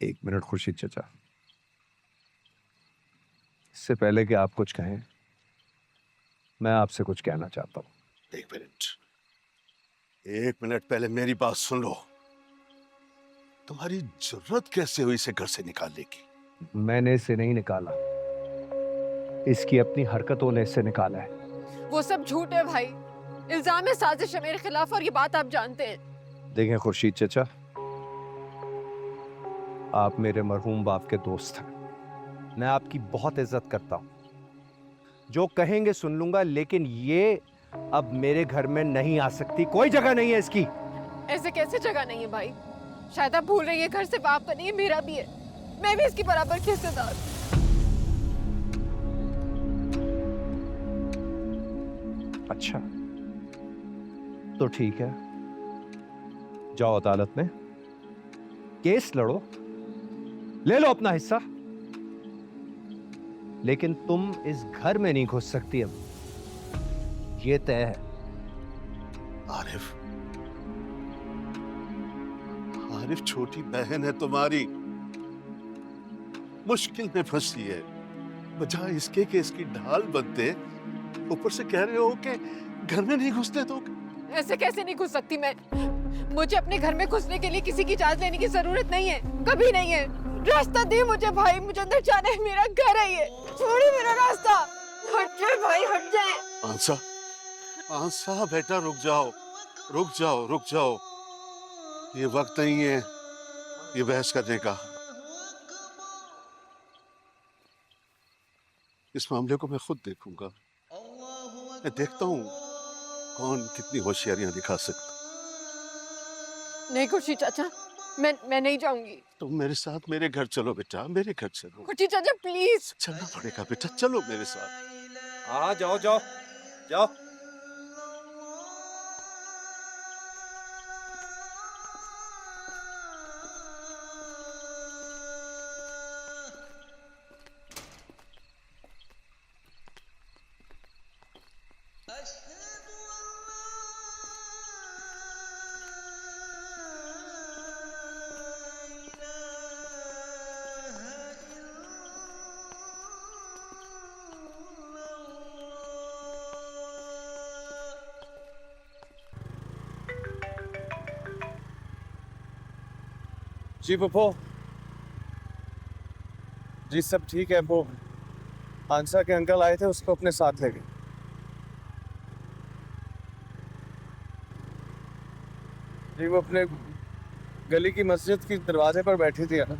एक मिनट खुर्शीद चचा, इससे पहले कि आप कुछ कहें, मैं आपसे कुछ कहना चाहता हूं। एक मिनट पहले मेरी बात सुन लो। तुम्हारी जरूरत कैसे हुई इसे घर से निकालने की? मैंने इसे नहीं निकाला, इसकी अपनी हरकतों ने इसे निकाला है। वो सब झूठ है भाई, इल्जाम है, साजिश है मेरे खिलाफ, और ये बात आप जानते हैं। देखें खुर्शीद चचा, आप मेरे मरहूम बाप के दोस्त हैं, मैं आपकी बहुत इज्जत करता हूं, जो कहेंगे सुन लूंगा, लेकिन ये अब मेरे घर में नहीं आ सकती, कोई जगह नहीं है इसकी। ऐसे कैसे जगह नहीं है भाई? शायद आप भूल रही है, घर सिर्फ आपका नहीं है, मेरा भी है। मैं भी इसकी बराबर की हिस्सेदार। अच्छा तो ठीक है, जाओ अदालत में केस लड़ो, ले लो अपना हिस्सा, लेकिन तुम इस घर में नहीं घुस सकती अब, ये तय है। आरिफ, आरिफ छोटी बहन है तुम्हारी, मुश्किल में फंसी है, बजाय इसके कि इसकी ढाल बनते, ऊपर से कह रहे हो कि घर में नहीं घुसने दोगे। ऐसे कैसे नहीं घुस सकती मैं? मुझे अपने घर में घुसने के लिए किसी की इजाजत लेने की जरूरत नहीं है, कभी नहीं है। रास्ता दे मुझे भाई, मुझे अंदर जाना है, मेरा घर है ये, छोड़िए मेरा रास्ता। हट जाए भाई, हट जाए। आंसा, आंसा बेटा रुक जाओ, रुक जाओ, रुक जाओ, ये वक्त नहीं है ये बहस करने का। इस मामले को मैं खुद देखूंगा, मैं देखता हूँ कौन कितनी होशियारियां दिखा सकता। नहीं खुर्शीद चाचा, मैं नहीं जाऊंगी। तुम मेरे साथ मेरे घर चलो बेटा, मेरे घर चलो। खुर्शीद चाचा प्लीज। चलना पड़ेगा बेटा, चलो मेरे साथ। हाँ जाओ जाओ जाओ। जी पप्पो, जी सब ठीक है। वो आंसा के अंकल आए थे, उसको अपने साथ ले गए। जी वो अपने गली की मस्जिद की दरवाजे पर बैठी थी ना।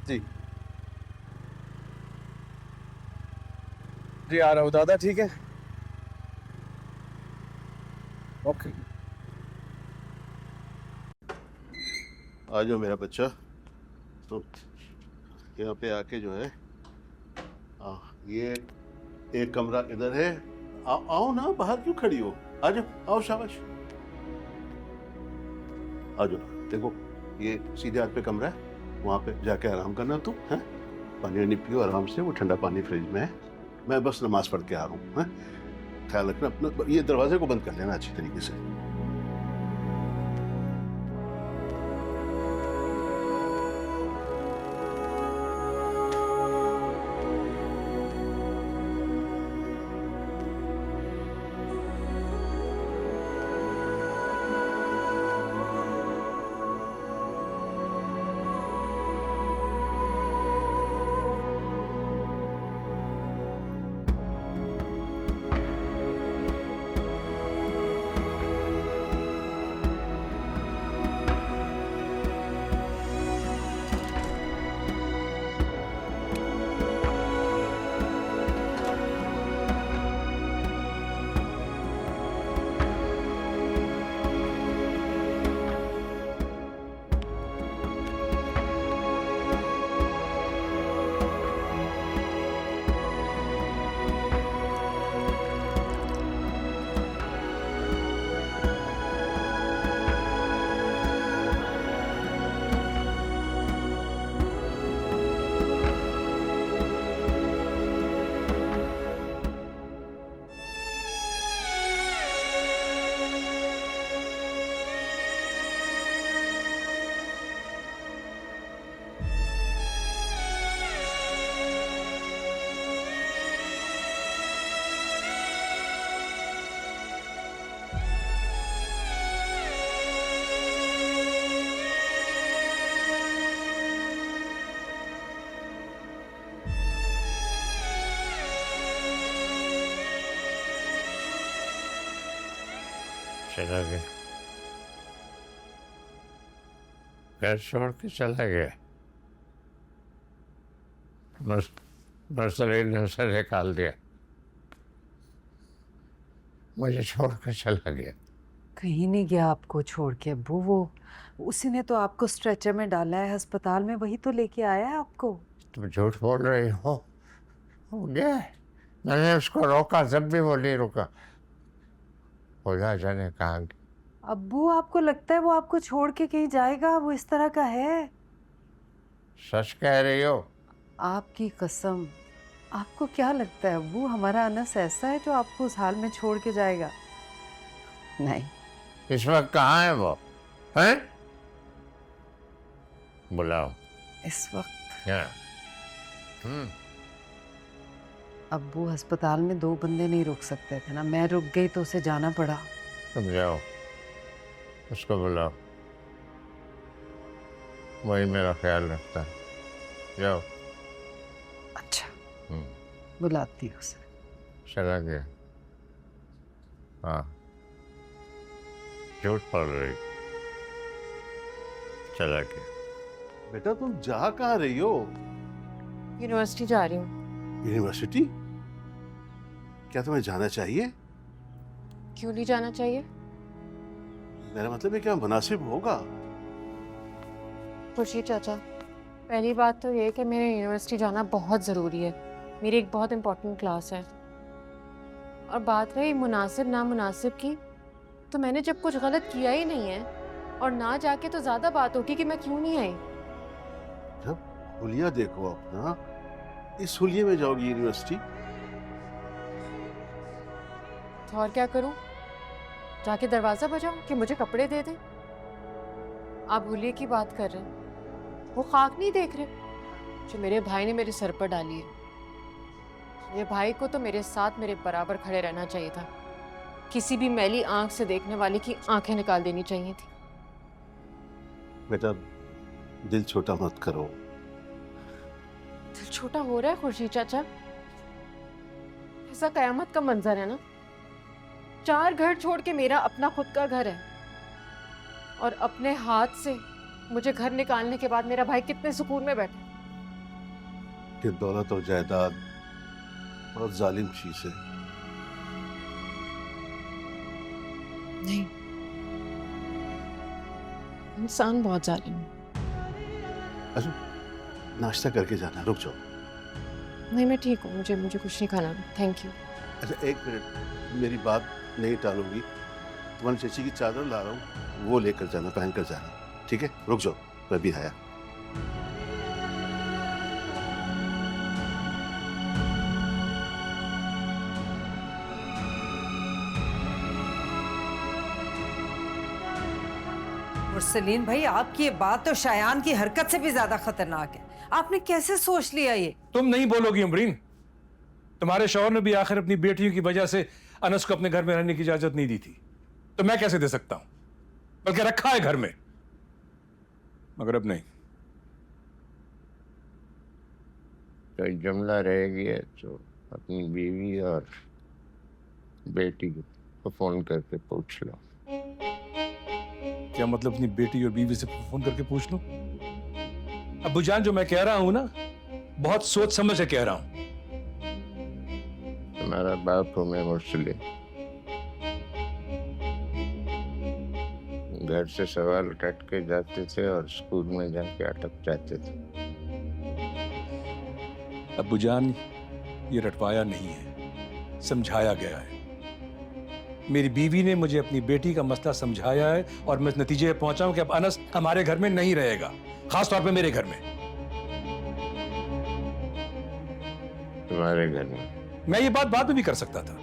जी जी आ रहा हूँ। दादा ठीक है? ओके। आ जाओ मेरा बच्चा, तो यहाँ पे आके जो है ये एक कमरा इधर है। आओ ना, बाहर क्यों खड़ी हो? आ जाओ, आओ, शाबाश, आ जाओ। देखो ये सीधे हाथ पे कमरा है, वहाँ पे जाके आराम करना तुम, है? पानी वानी पियो आराम से, वो ठंडा पानी फ्रिज में है। मैं बस नमाज पढ़ के आ रहा हूँ, है? ख्याल रखना अपना, ये दरवाजे को बंद कर लेना अच्छी तरीके से। चला गया, घर छोड़ के चला गया। नर्सरी ने उसे निकाल दिया, मुझे छोड़ कर चला गया। कहीं नहीं गया आपको छोड़ के अब्बू। वो उसी ने तो आपको स्ट्रेचर में डाला है अस्पताल में, वही तो लेके आया है आपको। तुम झूठ बोल रही हो। वो गया है। मैंने उसको रोका, जब भी वो नहीं रुका। खुदा जाने कहाँ गया। अब्बू आपको लगता है वो आपको छोड़ के कहीं जाएगा? वो इस तरह का है? सच कह रही हो? आपकी कसम। आपको क्या लगता है अब्बू, हमारा अनस ऐसा है जो आपको उस हाल में छोड़ के जाएगा? नहीं। इस वक्त कहाँ है वो? हैं? बुलाओ। इस वक्त यहाँ। अब्बू अस्पताल में 2 बंदे नहीं रुक सकते थे ना, मैं रुक गई तो उसे जाना पड़ा। तुम जाओ, उसको बुलाओ, वही मेरा ख्याल रखता है। जाओ। अच्छा, बुलाती हूँ उसे। चला गया। हाँ, झूठ पड़ रही। चला गया। बेटा तुम जा कहाँ रही हो? यूनिवर्सिटी जा रही हूँ। यूनिवर्सिटी? क्या तुम्हें जाना चाहिए? क्यों नहीं जाना चाहिए? मेरा मतलब है क्या मुनासिब होगा? खुर्शीद चाचा, पहली बात तो ये कि मेरे यूनिवर्सिटी जाना बहुत ज़रूरी है, मेरी एक बहुत इम्पोर्टेंट क्लास है। और बात रही मुनासिब ना मुनासिब की, तो मैंने जब कुछ गलत किया ही नहीं है और ना जाके तो ज़्यादा बात होगी कि मैं क्यों नहीं आई। जब हुलिया देखो अपना, इस हुलिये में जाओगी यूनिवर्सिटी? तो और क्या करूं? जाके दरवाजा बजाऊं कि मुझे कपड़े दे दे? आप हुलिये की बात कर रहे हैं, वो खाक नहीं देख रहे जो मेरे भाई ने मेरे सर पर डाली है। मेरे भाई को तो मेरे साथ मेरे बराबर खड़े रहना चाहिए था, किसी भी मैली आंख से देखने वाले की आंखें निकाल देनी चाहिए थी। बेटा दिल छोटा मत करो। दिल छोटा हो रहा है खुर्शीद चाचा? ऐसा कयामत का मंजर है ना। 4 घर छोड़ के मेरा अपना खुद का घर है, और अपने हाथ से मुझे घर निकालने के बाद मेरा भाई कितने सुकून में बैठा। कि दौलत और जायदाद बहुत जालिम चीज है। नहीं, इंसान बहुत जालिम है। अच्छा नाश्ता करके जाना, रुक जाओ। नहीं मैं ठीक हूँ, मुझे कुछ नहीं खाना, थैंक यू। अच्छा 1 मिनट, मेरी बात नहीं टालूंगी। तुम्हारी चची की चादर ला रहा हूँ, वो लेकर जाना, पहन कर जाना, ठीक है? रुक जाओ, मैं भी आया। मुरसलीन भाई, आपकी ये बात तो शायान की हरकत से भी ज्यादा खतरनाक है। आपने कैसे सोच लिया ये? तुम नहीं बोलोगी अमरीन। तुम्हारे शौहर ने भी आखिर अपनी बेटियों की वजह से अनस को अपने घर में रहने की इजाजत नहीं दी थी, तो मैं कैसे दे सकता हूं? बल्कि रखा है घर में, मगर अब नहीं। तो जुमला रह गया तो अपनी बीवी और बेटी को फोन करके पूछ लो। क्या मतलब अपनी बेटी और बीवी से फोन करके पूछ लूं? अब्बू जान, जो मैं कह रहा हूं ना, बहुत सोच समझ से कह रहा हूं। तुम्हारा बाप हूं मैं मुरसलीन। घर से सवाल रट के जाते थे और स्कूल में जाके अटक जाते थे। अब्बू जान, ये रटवाया नहीं है, समझाया गया है। मेरी बीवी ने मुझे अपनी बेटी का मसला समझाया है और मैं इस नतीजे पे पहुंचा हूं कि अब अनस हमारे घर में नहीं रहेगा, खास तौर पे मेरे घर में। तुम्हारे घर में? मैं ये बात बाद में भी कर सकता था,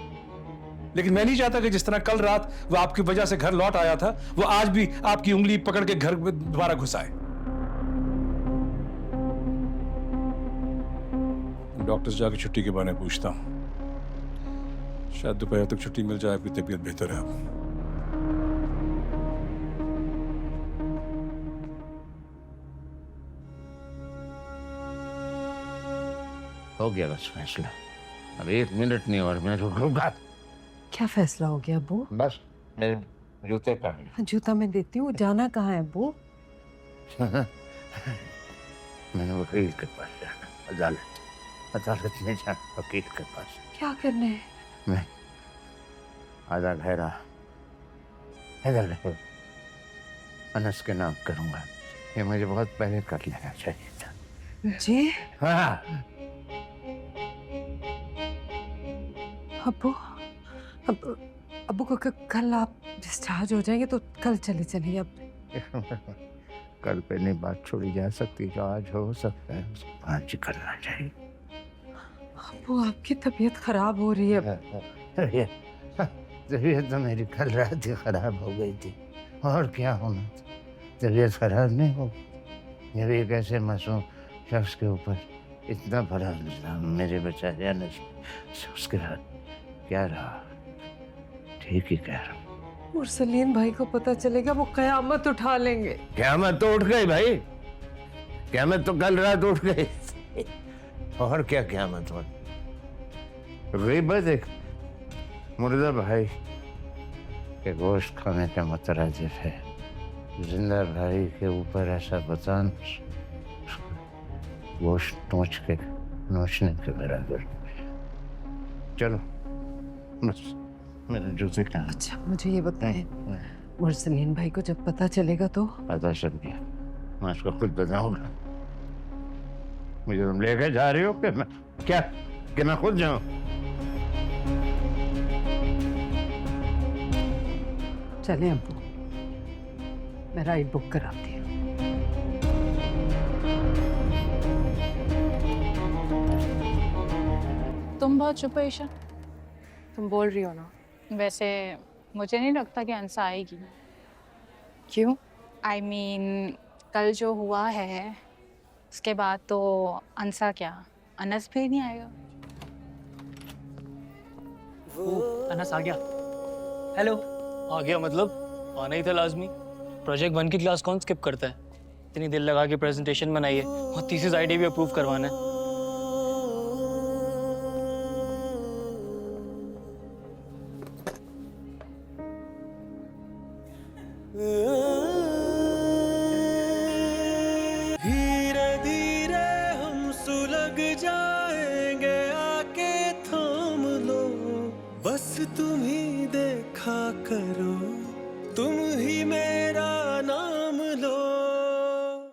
लेकिन मैं नहीं चाहता कि जिस तरह कल रात वो आपकी वजह से घर लौट आया था, वो आज भी आपकी उंगली पकड़ के घर में दोबारा घुस आए। डॉक्टर से जाकर छुट्टी के बारे में पूछता हूं, शायद दोपहर तक छुट्टी मिल जाए, आपकी तबीयत बेहतर है। अब हो गया बस फैसला। अब 1 मिनट नहीं और मैं रुकूंगा। क्या फैसला हो गया अब्बू? बस जूते पहन। जूता मैं देती हूँ। जाना कहाँ है अब्बू? मैंने वकील के पास जाना, अदालत में जाना, वकील के पास। क्या करने है? मैं आधा घेरा इधर अनस के नाम करूंगा। ये मुझे बहुत पहले कर लेना चाहिए था। जी हाँ, अब्बू, अब्बू को कल आप डिस्चार्ज हो जाएंगे तो कल चले चलिए। अब कल पे नहीं बात छोड़ी जा सकती, जो आज हो सकता है उसको आज ही करना चाहिए। अब्बू आपकी तबीयत खराब हो रही है। तबीयत तो मेरी कल रात ही खराब हो गई थी, और क्या होना था। तबीयत खराब नहीं हो, जब एक ऐसे मासूम शख्स के ऊपर इतना बड़ा इल्जाम मेरे बेचारे अनस, उसके बाद क्या रहा। ठीक ही कह रहा हूँ। मुरसलीन भाई को पता चलेगा, वो कयामत उठा लेंगे। क़यामत तो उठ गई भाई, क़यामत तो कल रात उठ गई। और क्या क़यामत हो गईबत एक मुर्दा भाई के गोश्त खाने का मुतरादिफ है। जिंदा भाई के ऊपर ऐसा बतान गोश्त नोचने के बराबर। चलो बस मेरे जूते कहाँ? अच्छा मुझे ये बताएं, मुरसलीन भाई को जब पता चलेगा तो? पता चल गया, मैं उसको खुद बताऊंगा। मुझे तुम लेके जा रही हो कि मैं क्या, कि मैं खुद जाऊं? चले अब्बू, मैं राइड बुक कराती हूँ। तुम बहुत चुप हो ईशा। तुम बोल रही हो ना। वैसे मुझे नहीं लगता कि अंसा आएगी। क्यों? I mean, कल जो हुआ है उसके बाद तो अंसा क्या, अनस भी नहीं आएगा। अनस आ गया। हेलो। आ गया मतलब आना ही था लाजमी। प्रोजेक्ट 1 की क्लास कौन स्किप करता है? इतनी दिल लगा के प्रेजेंटेशन बनाई है और थीसिस आइडिया भी अप्रूव करवाना है। धीरे धीरे हम सुलग जाएंगे, आके थाम लो बस तुम ही